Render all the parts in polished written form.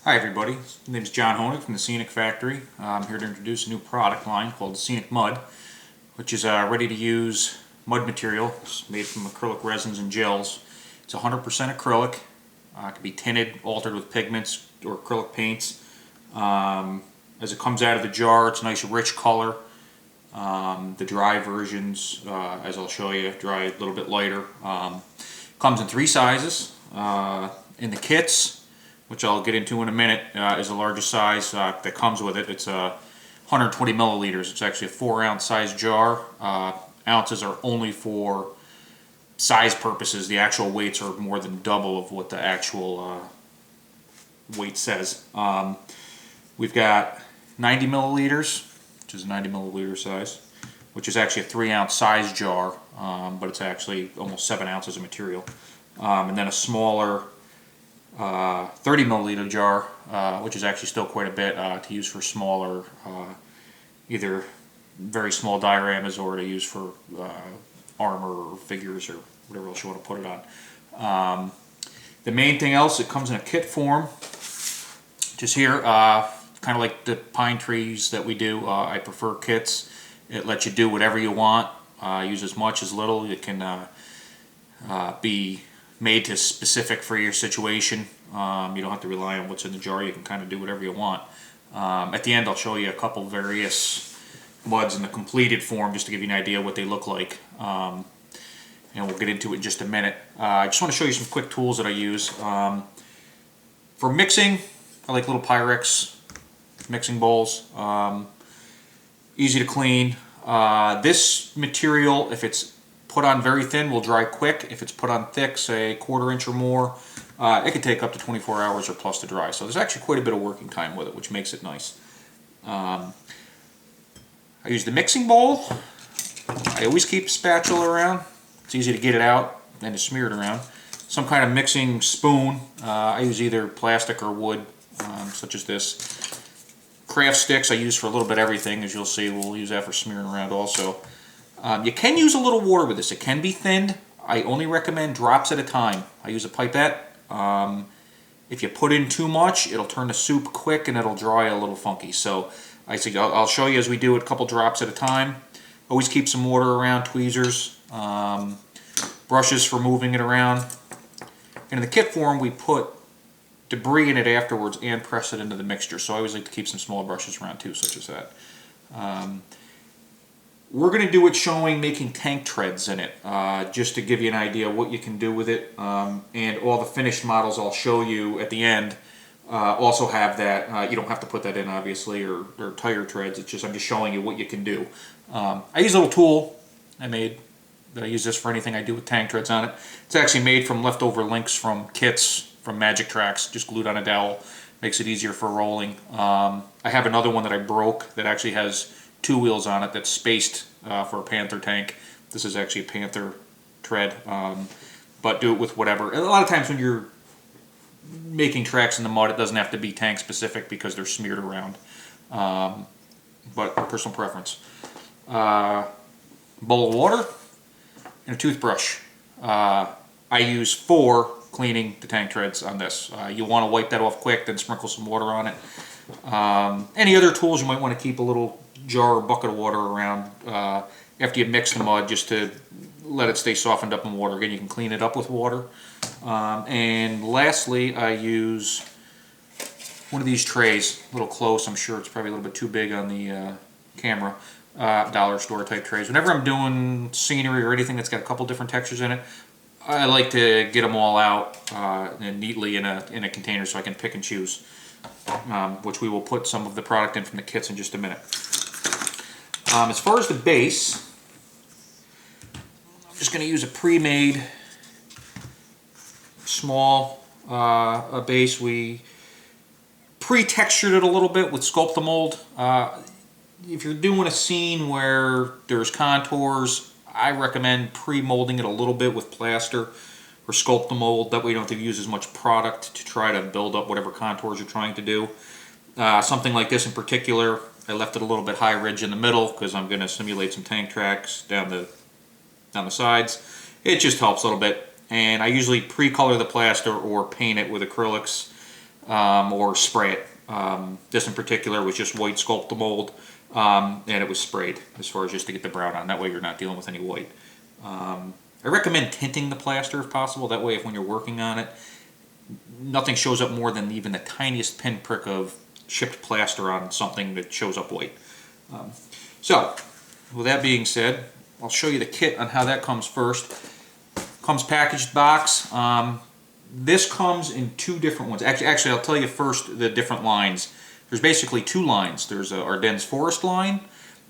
Hi everybody, my name is John Honig from the Scenic Factory. I'm here to introduce a new product line called Scenic Mud, which is ready-to-use mud material. It's made from acrylic resins and gels. It's 100% acrylic. It can be tinted, altered with pigments or acrylic paints. As it comes out of the jar, it's a nice rich color. The dry versions, as I'll show you, dry a little bit lighter. Comes in 3 sizes. In the kits, which I'll get into in a minute, is the largest size that comes with it. It's 120 milliliters. It's actually a 4-ounce size jar. Ounces are only for size purposes. The actual weights are more than double of what the actual weight says. We've got 90 milliliters, which is a 90 milliliter size, which is actually a 3-ounce size jar, but it's actually almost 7 ounces of material. And then a smaller 30 milliliter jar, which is actually still quite a bit to use for smaller, either very small dioramas or to use for armor or figures or whatever else you want to put it on. The main thing else, it comes in a kit form. Just here, kind of like the pine trees that we do, I prefer kits. It lets you do whatever you want, use as much as little. It can be made to specific for your situation. You don't have to rely on what's in the jar. You can kind of do whatever you want. At the end, I'll show you a couple various muds in the completed form just to give you an idea what they look like. And we'll get into it in just a minute. I just want to show you some quick tools that I use. For mixing, I like little Pyrex mixing bowls. Easy to clean. This material, if it's put on very thin, will dry quick. If it's put on thick, say 1/4 inch or more, it can take up to 24 hours or plus to dry. So there's actually quite a bit of working time with it, which makes it nice. I use the mixing bowl. I always keep a spatula around. It's easy to get it out and to smear it around. Some kind of mixing spoon. I use either plastic or wood, such as this. Craft sticks I use for a little bit everything, as you'll see. We'll use that for smearing around also. You can use a little water with this. It can be thinned. I only recommend drops at a time. I use a pipette. If you put in too much, it'll turn the soup quick and it'll dry a little funky. So I'll show you as we do it, a couple drops at a time. Always keep some water around, tweezers, brushes for moving it around. And in the kit form, we put debris in it afterwards and press it into the mixture. So I always like to keep some small brushes around too, such as that. We're going to do it showing making tank treads in it, just to give you an idea what you can do with it. And all the finished models I'll show you at the end also have that. You don't have to put that in, obviously, or tire treads. It's just I'm just showing you what you can do. I use a little tool I made that I use this for anything I do with tank treads on it. It's actually made from leftover links from kits from Magic Tracks, just glued on a dowel. Makes it easier for rolling. I have another one that I broke that actually has 2 wheels on it that's spaced for a Panther tank. This is actually a Panther tread, but do it with whatever. A lot of times when you're making tracks in the mud, it doesn't have to be tank specific because they're smeared around, but personal preference. Bowl of water and a toothbrush. I use for cleaning the tank treads on this. You want to wipe that off quick, then sprinkle some water on it. Any other tools, you might want to keep a little jar or bucket of water around after you mix the mud, just to let it stay softened up in water. Again, you can clean it up with water. And lastly, I use one of these trays, a little close. I'm sure it's probably a little bit too big on the camera. Dollar store type trays. Whenever I'm doing scenery or anything that's got a couple different textures in it, I like to get them all out neatly in a container so I can pick and choose. Which we will put some of the product in from the kits in just a minute. As far as the base, I'm just going to use a pre-made small base. We pre-textured it a little bit with Sculpt-A-Mold. If you're doing a scene where there's contours, I recommend pre-molding it a little bit with plaster or Sculpt-A-Mold. That way you don't have to use as much product to try to build up whatever contours you're trying to do. Something like this in particular, I left it a little bit high ridge in the middle because I'm going to simulate some tank tracks down the sides. It just helps a little bit. And I usually pre-color the plaster or paint it with acrylics or spray it. This in particular was just white sculpt mold, and it was sprayed as far as just to get the brown on. That way you're not dealing with any white. I recommend tinting the plaster if possible. That way, if when you're working on it, nothing shows up more than even the tiniest pinprick of chipped plaster on something that shows up white. So, with that being said, I'll show you the kit on how that comes first. Comes packaged box. This comes in two different ones. Actually, I'll tell you first the different lines. There's basically two lines. There's a Ardennes Forest line,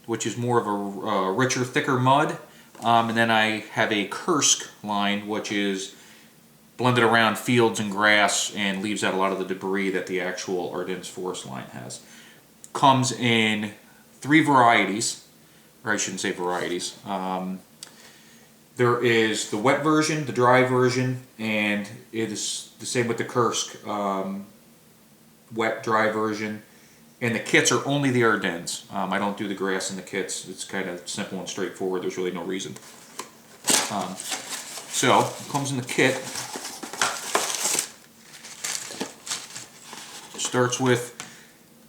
which is more of a richer, thicker mud. And then I have a Kursk line, which is blended around fields and grass and leaves out a lot of the debris that the actual Ardennes Forest line has. Comes in three varieties, or I shouldn't say varieties. There is the wet version, the dry version, and it is the same with the Kursk wet, dry version. And the kits are only the Ardennes. I don't do the grass in the kits. It's kind of simple and straightforward. There's really no reason. So, it comes in the kit. It starts with,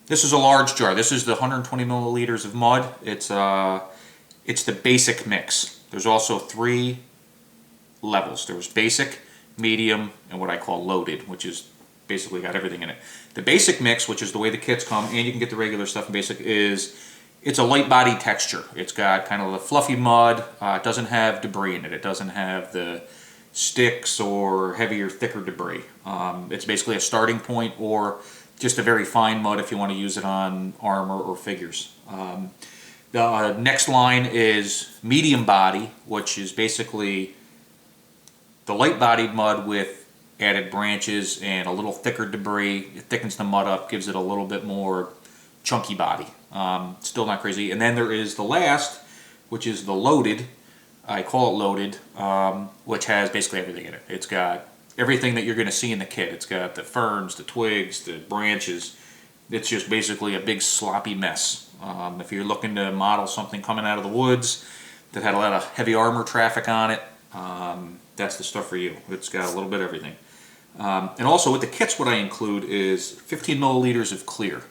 this is a large jar. This is the 120 milliliters of mud. It's the basic mix. There's also three levels. There's basic, medium, and what I call loaded, which is basically got everything in it. The basic mix, which is the way the kits come, and you can get the regular stuff in basic, it's a light body texture. It's got kind of the fluffy mud. It doesn't have debris in it. It doesn't have the sticks or heavier, thicker debris. It's basically a starting point or just a very fine mud if you want to use it on armor or figures. The next line is medium body, which is basically the light bodied mud with added branches and a little thicker debris. It thickens the mud up, gives it a little bit more chunky body. Still not crazy. And then there is the last, which is the loaded. I call it loaded, which has basically everything in it. It's got everything that you're going to see in the kit. It's got the ferns, the twigs, the branches. It's just basically a big sloppy mess. If you're looking to model something coming out of the woods that had a lot of heavy armor traffic on it, that's the stuff for you. It's got a little bit of everything. And also with the kits, what I include is 15 milliliters of clear.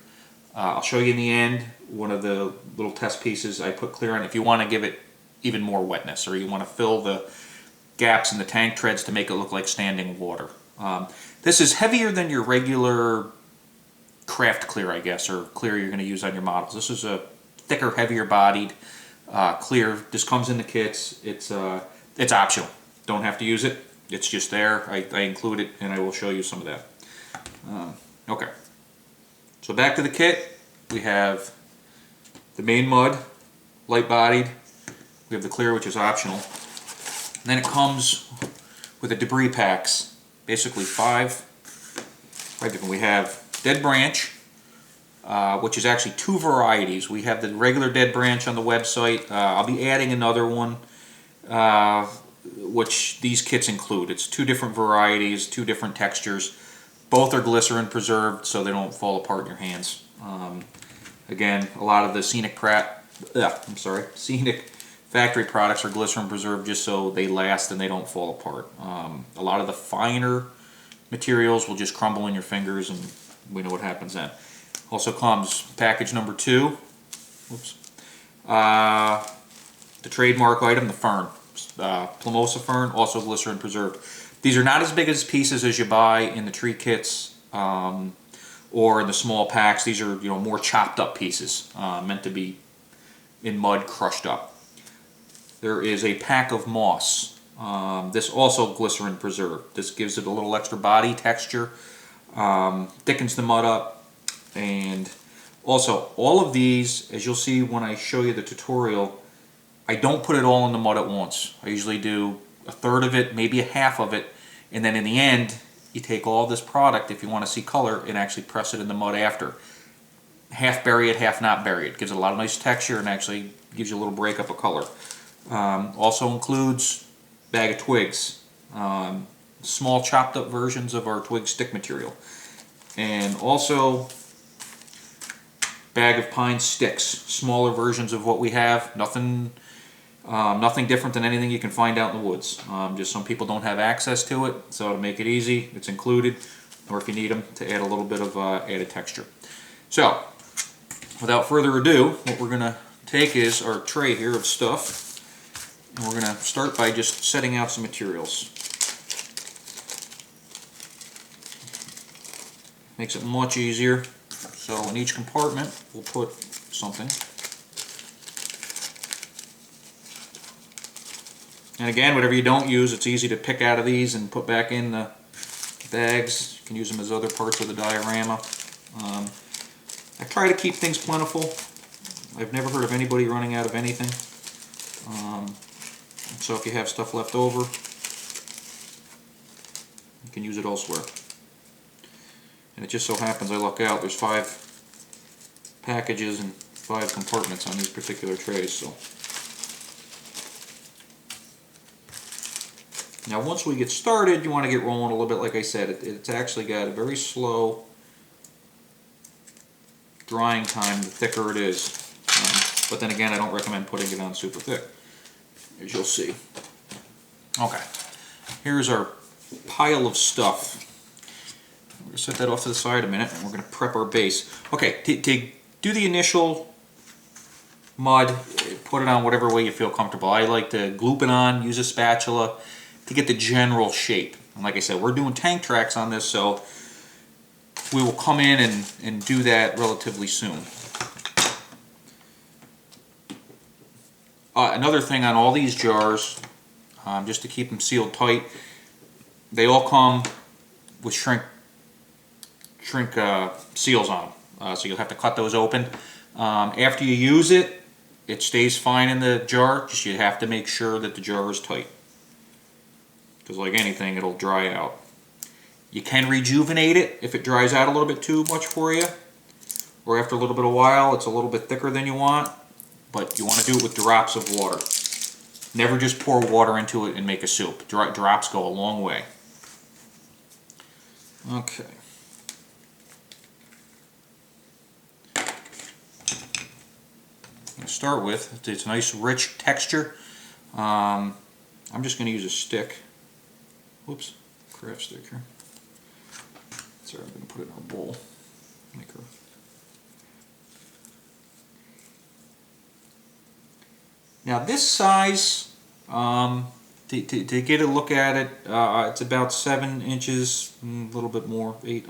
I'll show you in the end one of the little test pieces I put clear on if you want to give it even more wetness, or you want to fill the gaps in the tank treads to make it look like standing water. This is heavier than your regular craft clear, I guess, or clear you're going to use on your models. This is a thicker, heavier bodied clear. This comes in the kits. It's optional. Don't have to use it. It's just there. I include it, and I will show you some of that. Okay. So back to the kit. We have the main mud, light bodied. We have the clear, which is optional. And then it comes with the debris packs. Basically five different. We have dead branch, which is actually two varieties. We have the regular dead branch on the website. I'll be adding another one, which these kits include. It's two different varieties, two different textures. Both are glycerin preserved, so they don't fall apart in your hands. Again, a lot of the Scenic factory products are glycerin preserved just so they last and they don't fall apart. A lot of the finer materials will just crumble in your fingers, and we know what happens then. Also comes package number 2. Whoops. The trademark item, the fern. Plumosa fern, also glycerin preserved. These are not as big as pieces as you buy in the tree kits or in the small packs. These are more chopped up pieces meant to be in mud crushed up. There is a pack of moss. This also glycerin preserved. This gives it a little extra body texture, thickens the mud up, and also all of these, as you'll see when I show you the tutorial, I don't put it all in the mud at once. I usually do a third of it, maybe a half of it, and then in the end you take all this product, if you want to see color, and actually press it in the mud after. Half bury it, half not bury it. Gives it a lot of nice texture and actually gives you a little breakup of color. Also includes bag of twigs, small chopped up versions of our twig stick material, and also bag of pine sticks, smaller versions of what we have. Nothing different than anything you can find out in the woods. Just some people don't have access to it, so to make it easy, it's included. or if you need them to add a little bit of added texture. So, without further ado, what we're going to take is our tray here of stuff, and we're going to start by just setting out some materials. Makes it much easier. So in each compartment, we'll put something. And again, whatever you don't use, it's easy to pick out of these and put back in the bags. You can use them as other parts of the diorama. I try to keep things plentiful. I've never heard of anybody running out of anything. So if you have stuff left over, you can use it elsewhere. And it just so happens I luck out, there's 5 packages and 5 compartments on these particular trays. So now once we get started, you want to get rolling a little bit. Like I said, it's actually got a very slow drying time the thicker it is. But then again, I don't recommend putting it on super thick, as you'll see. Okay, here's our pile of stuff. We're going to set that off to the side a minute, and we're going to prep our base. Okay, to do the initial mud, put it on whatever way you feel comfortable. I like to gloop it on, use a spatula to get the general shape. And like I said, we're doing tank tracks on this, so we will come in and do that relatively soon. Another thing on all these jars, just to keep them sealed tight, they all come with shrink seals on them, so you'll have to cut those open. After you use it, it stays fine in the jar, just you have to make sure that the jar is tight, because like anything, it'll dry out. You can rejuvenate it if it dries out a little bit too much for you, or after a little bit of while it's a little bit thicker than you want, but you want to do it with drops of water. Never just pour water into it and make a soup. Drops go a long way. Okay. To start with, it's a nice rich texture. I'm just going to use a stick. Whoops, craft stick here. Sorry, I'm going to put it in our bowl. Now this size, to get a look at it, it's about 7 inches, a little bit more, 8.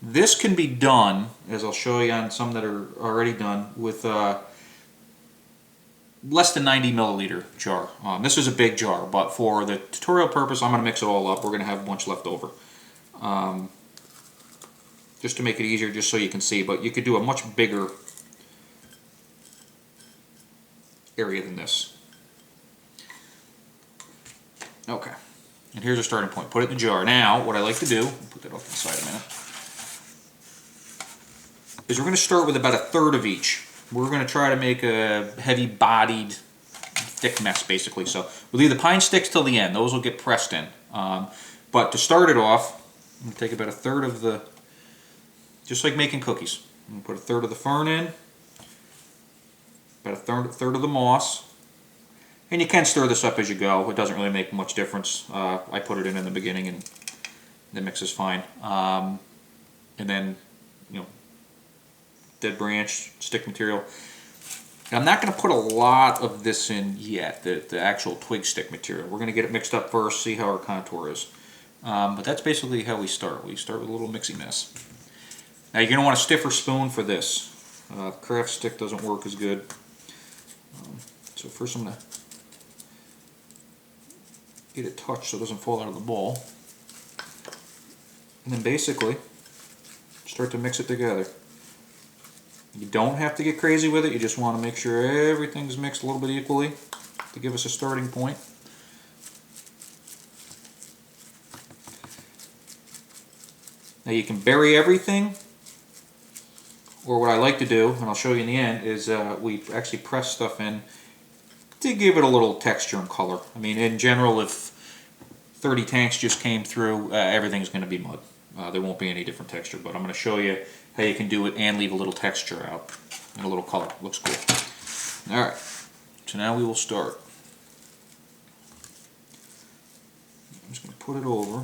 This can be done, as I'll show you on some that are already done, with less than 90 milliliter jar. This is a big jar, but for the tutorial purpose, I'm going to mix it all up. We're going to have a bunch left over. Just to make it easier, just so you can see, but you could do a much bigger area than this. Okay, and here's our starting point. Put it in the jar. Now, what I like to do, put that off to the side a minute, is we're going to start with about 1/3 of each. We're going to try to make a heavy-bodied, thick mess, basically. So we'll leave the pine sticks till the end. Those will get pressed in. But to start it off, I'm going to take about 1/3 of the, just like making cookies. I'm going to put 1/3 of the fern in, about 1/3 of the moss. And you can stir this up as you go. It doesn't really make much difference. I put it in the beginning, and the mix is fine. And then, you know, dead branch, stick material. And I'm not going to put a lot of this in yet, the actual twig stick material. We're going to get it mixed up first, see how our contour is. But that's basically how we start. We start with a little mixy mess. Now you're going to want a stiffer spoon for this. Craft stick doesn't work as good. So first I'm going to get it touched so it doesn't fall out of the bowl. And then basically start to mix it together. You don't have to get crazy with it, you just want to make sure everything's mixed a little bit equally to give us a starting point. Now you can bury everything, or what I like to do, and I'll show you in the end, is we actually press stuff in to give it a little texture and color. I mean, in general, if 30 tanks just came through, everything's going to be mud. There won't be any different texture, but I'm going to show you how you can do it and leave a little texture out and a little color. Looks cool. Alright, so now we will start. I'm just going to put it over.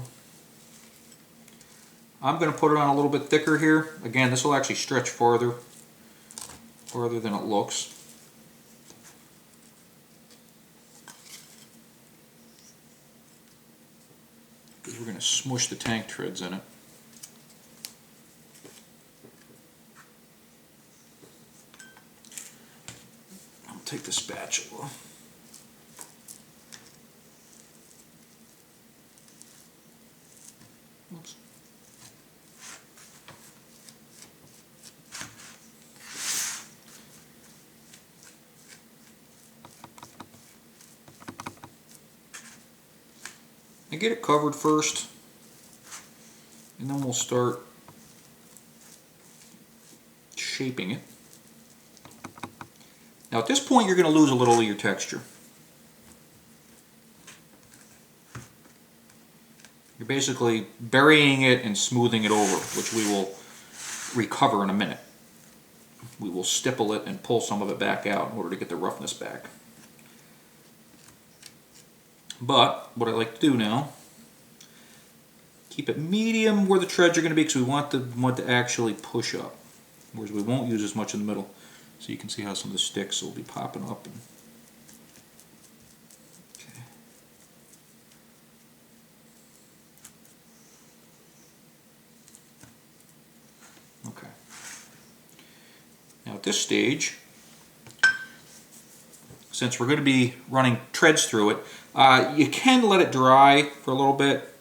I'm going to put it on a little bit thicker here. Again, this will actually stretch farther than it looks. Because we're going to smush the tank treads in it. I'll take the spatula. Oops. I get it covered first, and then we'll start shaping it. Now at this point you're going to lose a little of your texture. You're basically burying it and smoothing it over, which we will recover in a minute. We will stipple it and pull some of it back out in order to get the roughness back. But what I like to do now, keep it medium where the treads are going to be, because we want the mud to actually push up, whereas we won't use as much in the middle. So you can see how some of the sticks will be popping up. Okay. Now at this stage, since we're going to be running treads through it, you can let it dry for a little bit.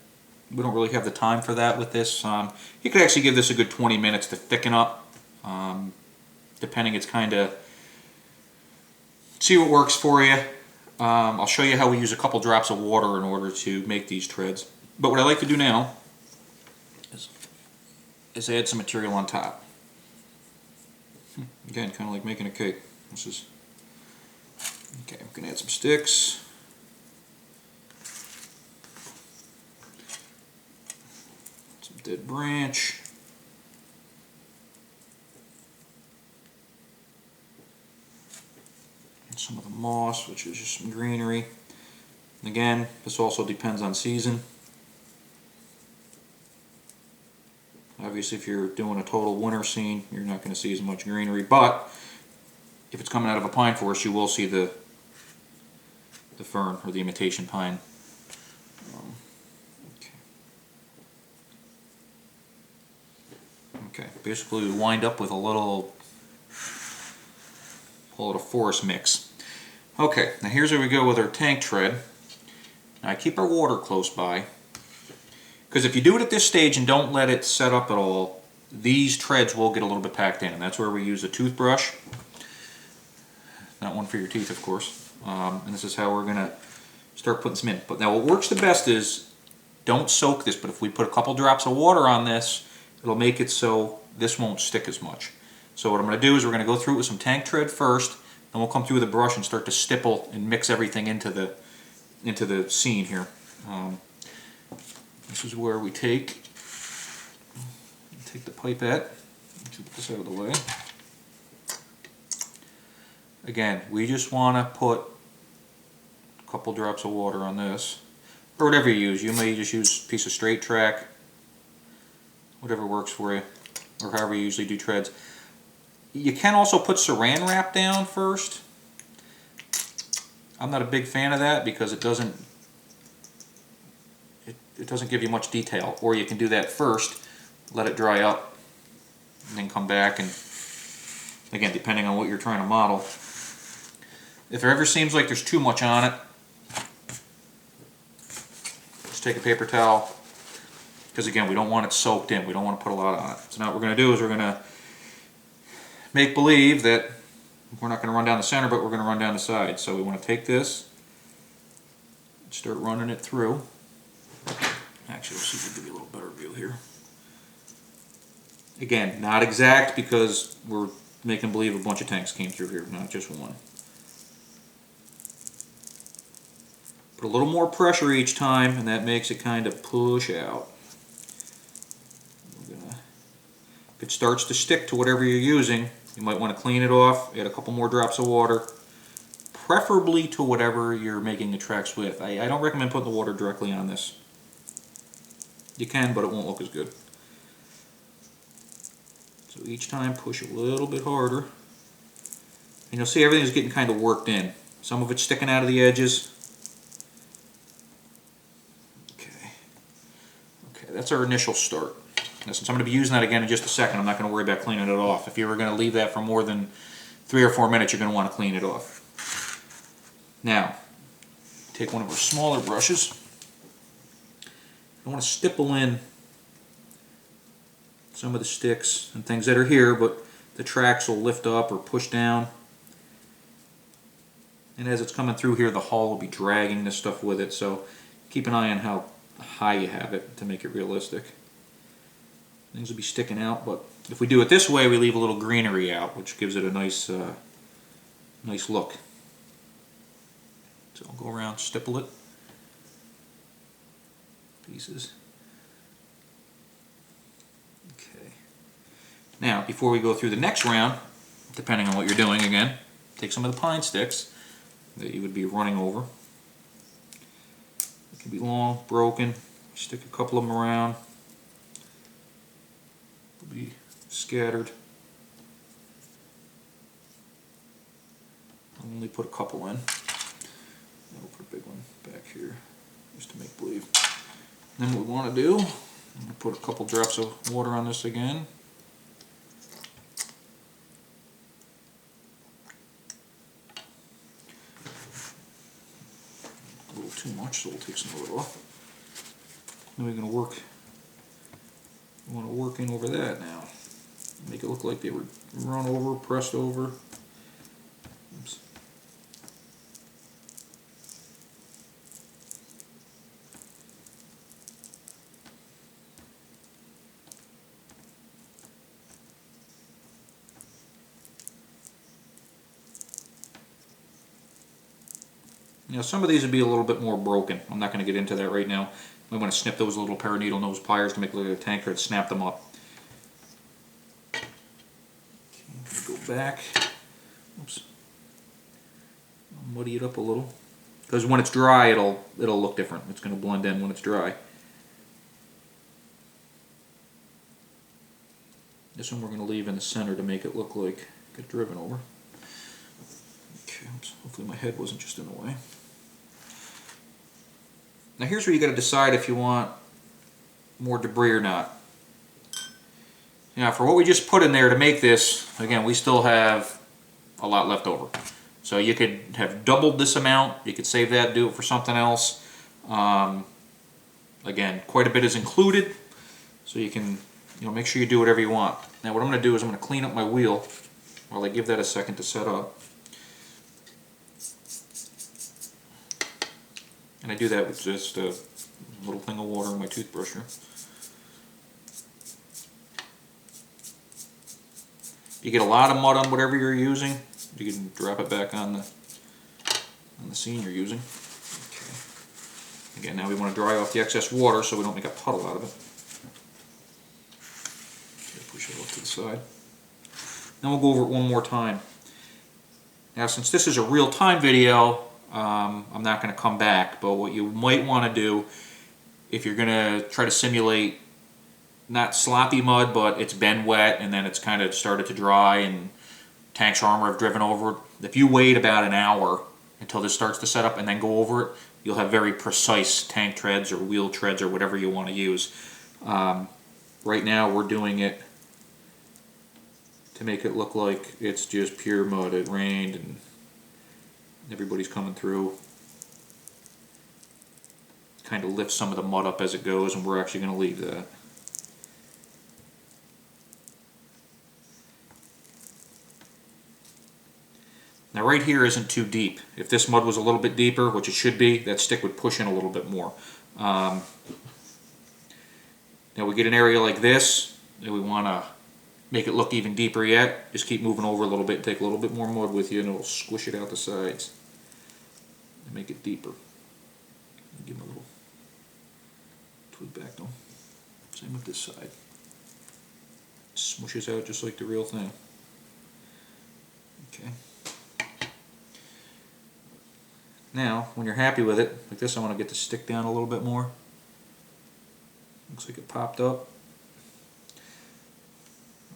We don't really have the time for that with this. You could actually give this a good 20 minutes to thicken up. Depending, it's kind of see what works for you. I'll show you how we use a couple drops of water in order to make these treads. But what I like to do now is add some material on top. Again, kind of like making a cake. This is okay. I'm going to add some sticks. Some dead branch. And some of the moss, which is just some greenery. And again, this also depends on season. Obviously, if you're doing a total winter scene, you're not going to see as much greenery, but if it's coming out of a pine forest, you will see the fern or the imitation pine. Okay, basically we wind up with a little, call it a forest mix. Okay, now here's where we go with our tank tread. Now I keep our water close by, because if you do it at this stage and don't let it set up at all, these treads will get a little bit packed in, and that's where we use a toothbrush. Not one for your teeth, of course. And this is how we're going to start putting some in. But now what works the best is, don't soak this, but if we put a couple drops of water on this, it'll make it so this won't stick as much. So what I'm going to do is we're going to go through it with some tank tread first, then we'll come through with a brush and start to stipple and mix everything into the scene here. This is where we take the pipette, put this out of the way. Again, we just want to put a couple drops of water on this, or whatever you use. You may just use a piece of straight track, whatever works for you, or however you usually do treads. You can also put saran wrap down first. I'm not a big fan of that because it doesn't give you much detail. Or you can do that first, let it dry up, and then come back, and again, depending on what you're trying to model. If there ever seems like there's too much on it, just take a paper towel, because again, we don't want it soaked in. We don't want to put a lot on it. So now what we're going to do is we're going to make believe that we're not going to run down the center, but we're going to run down the side. So we want to take this and start running it through. Actually, let's see if we can give you a little better view here. Again, not exact, because we're making believe a bunch of tanks came through here, not just one. Put a little more pressure each time, and that makes it kind of push out. If it starts to stick to whatever you're using, you might want to clean it off, add a couple more drops of water, preferably to whatever you're making the tracks with. I don't recommend putting the water directly on this. You can, but it won't look as good. So each time push a little bit harder. And you'll see everything's getting kind of worked in. Some of it's sticking out of the edges. Okay. Okay, that's our initial start. Now, since I'm going to be using that again in just a second, I'm not going to worry about cleaning it off. If you were going to leave that for more than 3 or 4 minutes, you're going to want to clean it off. Now, take one of our smaller brushes. I want to stipple in some of the sticks and things that are here, but the tracks will lift up or push down. And as it's coming through here, the hull will be dragging this stuff with it, so keep an eye on how high you have it to make it realistic. Things will be sticking out, but if we do it this way, we leave a little greenery out, which gives it a nice nice look. So I'll go around, stipple it, pieces. Okay. Now, before we go through the next round, depending on what you're doing again, take some of the pine sticks that you would be running over. It can be long, broken. Stick a couple of them around. They'll be scattered. I'll only put a couple in. I'll put a big one back here just to make believe. Then what we want to do, I'm going to put a couple drops of water on this again. A little too much, so we'll take some of it off. Then we're going to work. We want to work in over that now. Make it look like they were run over, pressed over. Oops. Now some of these would be a little bit more broken. I'm not going to get into that right now. We want to snip those little pair of needle nose pliers to make it look like a tank tread, snap them up. Okay, go back. Oops. I'll muddy it up a little. Because when it's dry, it'll look different. It's going to blend in when it's dry. This one we're going to leave in the center to make it look like it got driven over. Okay, oops. Hopefully my head wasn't just in the way. Now here's where you got to decide if you want more debris or not. Now for what we just put in there to make this, again, we still have a lot left over. So you could have doubled this amount, you could save that, do it for something else. Again, quite a bit is included, so you can make sure you do whatever you want. Now what I'm going to do is I'm going to clean up my wheel while I give that a second to set up. And I do that with just a little thing of water in my toothbrush here. You get a lot of mud on whatever you're using, you can drop it back on the scene you're using. Okay. Again, now we want to dry off the excess water so we don't make a puddle out of it. Okay, push it off to the side. Then we'll go over it one more time. Now since this is a real-time video, I'm not going to come back, but what you might want to do if you're going to try to simulate not sloppy mud, but it's been wet and then it's kind of started to dry and tanks or armor have driven over it. If you wait about an hour until this starts to set up and then go over it, you'll have very precise tank treads or wheel treads or whatever you want to use. Right now we're doing it to make it look like it's just pure mud. It rained and everybody's coming through. Kind of lift some of the mud up as it goes, and we're actually going to leave that. Now right here isn't too deep. If this mud was a little bit deeper, which it should be, that stick would push in a little bit more. Now we get an area like this, and we want to make it look even deeper yet. Just keep moving over a little bit, take a little bit more mud with you, and it'll squish it out the sides and make it deeper. Give it a little twig back though. Same with this side. It smushes out just like the real thing. Okay. Now, when you're happy with it, like this, I want to get the stick down a little bit more. Looks like it popped up.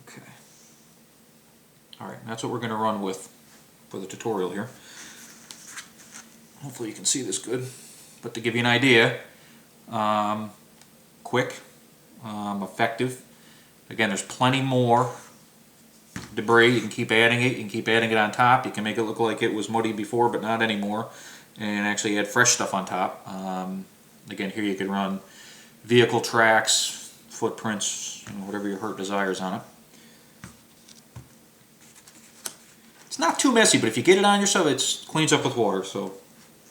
Okay. Alright, that's what we're going to run with for the tutorial here. Hopefully you can see this good. But to give you an idea, quick, effective. Again, there's plenty more debris. You can keep adding it. You can keep adding it on top. You can make it look like it was muddy before, but not anymore. And actually add fresh stuff on top. Again, here you can run vehicle tracks, footprints, whatever your heart desires on it. It's not too messy, but if you get it on yourself, it cleans up with water, so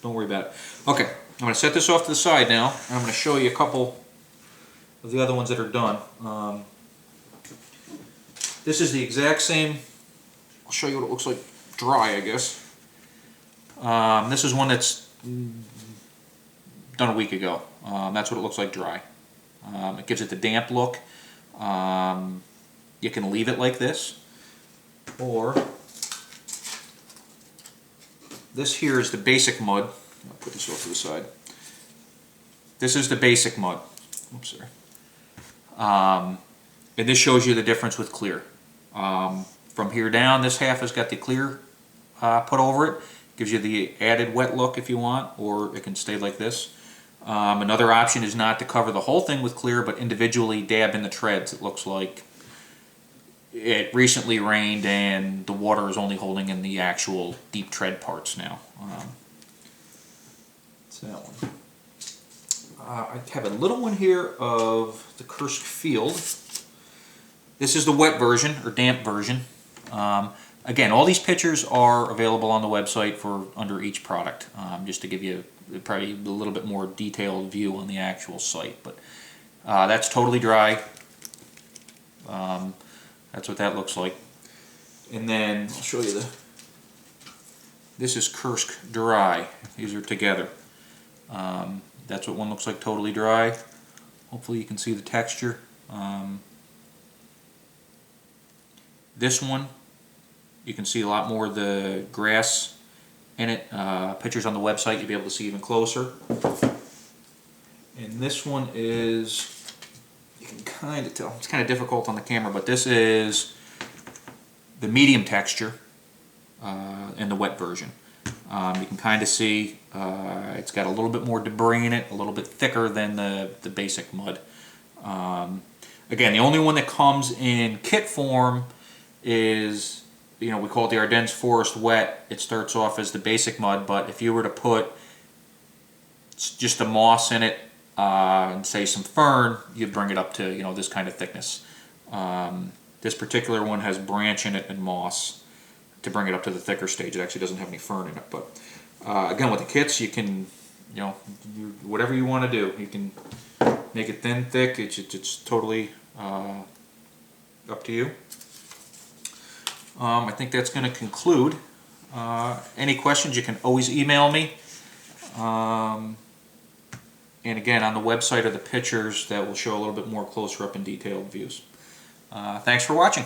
don't worry about it. Okay, I'm going to set this off to the side now, and I'm going to show you a couple of the other ones that are done. This is the exact same. I'll show you what it looks like dry, I guess. This is one that's done a week ago. That's what it looks like dry. It gives it the damp look. You can leave it like this, or this here is the basic mud. I'll put this off to the side. This is the basic mud. Oops, sorry. And this shows you the difference with clear. From here down, this half has got the clear put over it. Gives you the added wet look if you want, or it can stay like this. Another option is not to cover the whole thing with clear, but individually dab in the treads. It looks like it recently rained and the water is only holding in the actual deep tread parts now. That's that one. I have a little one here of the Kursk Field. This is the wet version, or damp version. Again, all these pictures are available on the website for under each product, just to give you probably a little bit more detailed view on the actual site. But that's totally dry. That's what that looks like. And then I'll show you this is Kursk Dry. These are together. That's what one looks like totally dry. Hopefully you can see the texture. This one, you can see a lot more of the grass in it. Pictures on the website you'll be able to see even closer. And this one is, you can kind of tell, it's kind of difficult on the camera, but this is the medium texture in the wet version. You can kind of see it's got a little bit more debris in it, a little bit thicker than the basic mud. Again, the only one that comes in kit form is, we call it the Ardennes Forest Wet. It starts off as the basic mud, but if you were to put just the moss in it and say some fern, you'd bring it up to this kind of thickness. This particular one has branch in it and moss to bring it up to the thicker stage. It actually doesn't have any fern in it, but again, with the kits, you can, whatever you want to do. You can make it thin, thick. It's totally up to you. I think that's going to conclude. Any questions, you can always email me. And again, on the website are the pictures that will show a little bit more closer up and detailed views. Thanks for watching.